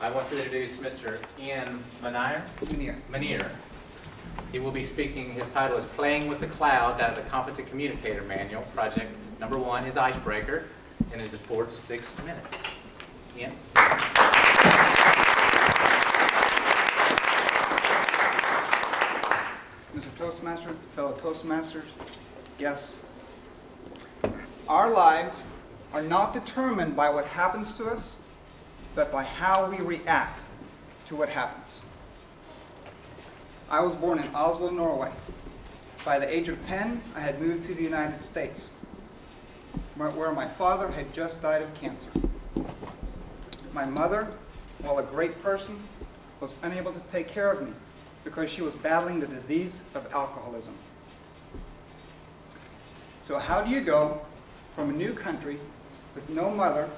I want to introduce Mr. Ian Manier. He will be speaking, his title is Playing with the Clouds out of the Competent Communicator Manual, project number 1, his icebreaker, and it is 4 to 6 minutes. Ian? Mr. Toastmaster, fellow Toastmasters, guests, our lives are not determined by what happens to us, but by how we react to what happens. I was born in Oslo, Norway. By the age of 10, I had moved to the United States, where my father had just died of cancer. My mother, while a great person, was unable to take care of me because she was battling the disease of alcoholism. So how do you go from a new country with no mother,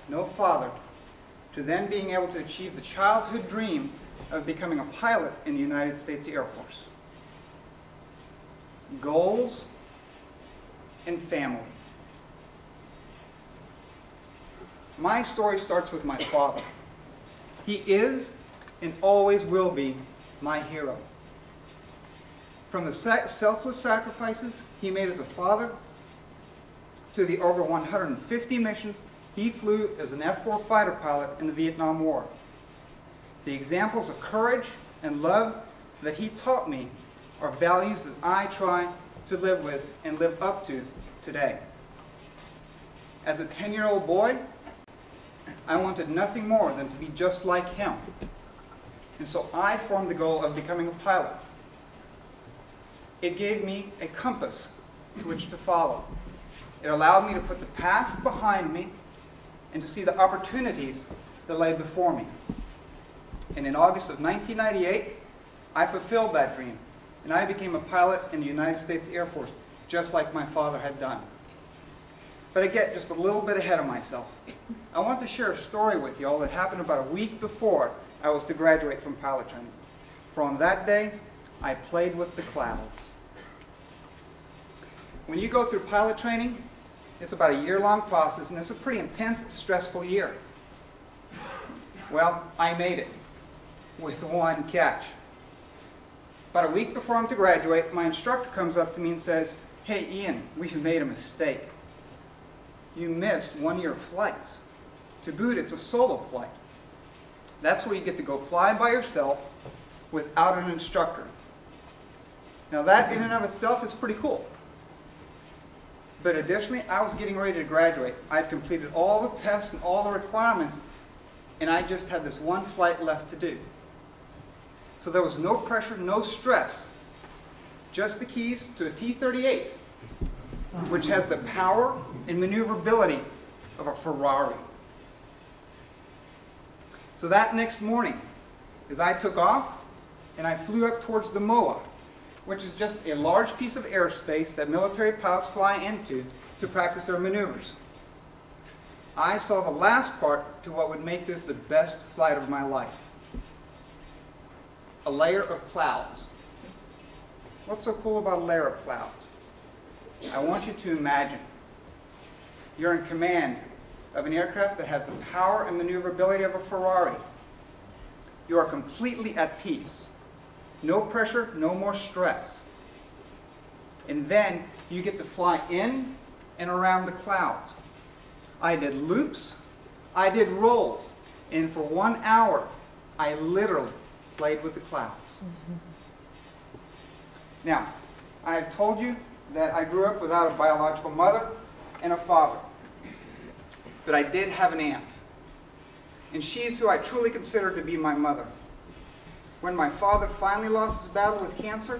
no father, to then being able to achieve the childhood dream of becoming a pilot in the United States Air Force? Goals and family. My story starts with my father. He is and always will be my hero. From the selfless sacrifices he made as a father to the over 150 missions he flew as an F-4 fighter pilot in the Vietnam War. The examples of courage and love that he taught me are values that I try to live with and live up to today. As a 10-year-old boy, I wanted nothing more than to be just like him. And so I formed the goal of becoming a pilot. It gave me a compass to which to follow. It allowed me to put the past behind me and to see the opportunities that lay before me. And in August of 1998, I fulfilled that dream, and I became a pilot in the United States Air Force, just like my father had done. But I get just a little bit ahead of myself. I want to share a story with you all that happened about a week before I was to graduate from pilot training. For on that day, I played with the clouds. When you go through pilot training, it's about a year-long process, and it's a pretty intense, stressful year. Well, I made it, with one catch. About a week before I'm to graduate, my instructor comes up to me and says, "Hey Ian, we've made a mistake. You missed one of your flights. To boot, it's a solo flight. That's where you get to go fly by yourself without an instructor." Now that in and of itself is pretty cool. But additionally, I was getting ready to graduate. I'd completed all the tests and all the requirements, and I just had this one flight left to do. So there was no pressure, no stress, just the keys to a T-38, which has the power and maneuverability of a Ferrari. So that next morning, as I took off, and I flew up towards the MOA, which is just a large piece of airspace that military pilots fly into to practice their maneuvers, I saw the last part to what would make this the best flight of my life. A layer of clouds. What's so cool about a layer of clouds? I want you to imagine you're in command of an aircraft that has the power and maneuverability of a Ferrari. You are completely at peace. No pressure, no more stress. And then you get to fly in and around the clouds. I did loops, I did rolls, and for 1 hour, I literally played with the clouds. Now, I've told you that I grew up without a biological mother and a father. But I did have an aunt, and she's who I truly consider to be my mother. When my father finally lost his battle with cancer,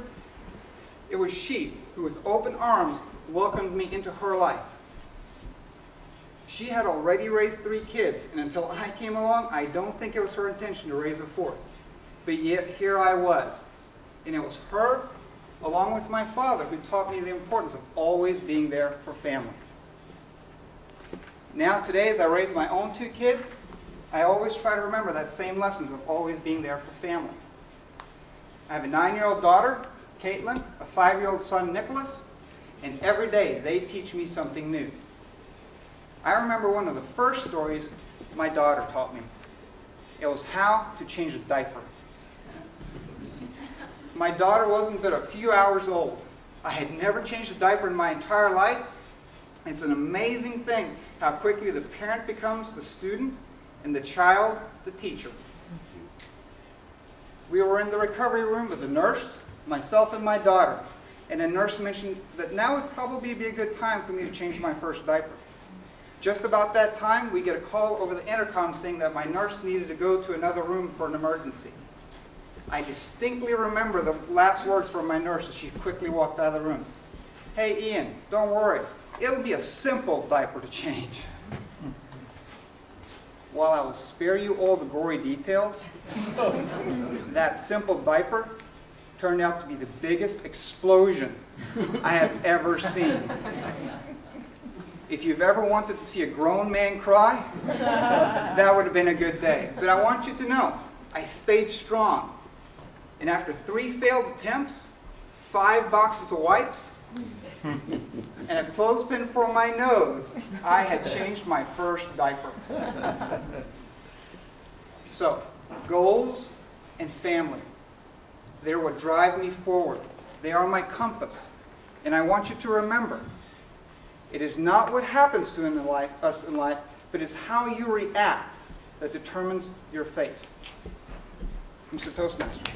it was she who with open arms welcomed me into her life. She had already raised 3 kids, and until I came along, I don't think it was her intention to raise a 4th. But yet here I was, and it was her, along with my father, who taught me the importance of always being there for family. Now today, as I raise my own 2 kids, I always try to remember that same lesson of always being there for family. I have a 9-year-old daughter, Caitlin, a 5-year-old son, Nicholas, and every day they teach me something new. I remember one of the first stories my daughter taught me. It was how to change a diaper. My daughter wasn't but a few hours old. I had never changed a diaper in my entire life. It's an amazing thing how quickly the parent becomes the student and the child the teacher. We were in the recovery room with the nurse, myself, and my daughter. And the nurse mentioned that now would probably be a good time for me to change my first diaper. Just about that time, we get a call over the intercom saying that my nurse needed to go to another room for an emergency. I distinctly remember the last words from my nurse as she quickly walked out of the room. "Hey, Ian, don't worry. It'll be a simple diaper to change." While I will spare you all the gory details, that simple diaper turned out to be the biggest explosion I have ever seen. If you've ever wanted to see a grown man cry, that would have been a good day. But I want you to know, I stayed strong. And after 3 failed attempts, 5 boxes of wipes, and a clothespin for my nose, I had changed my first diaper. So, goals and family, they're what drive me forward. They are my compass. And I want you to remember, it is not what happens to us in life, but it's how you react that determines your fate. Mr. Toastmaster.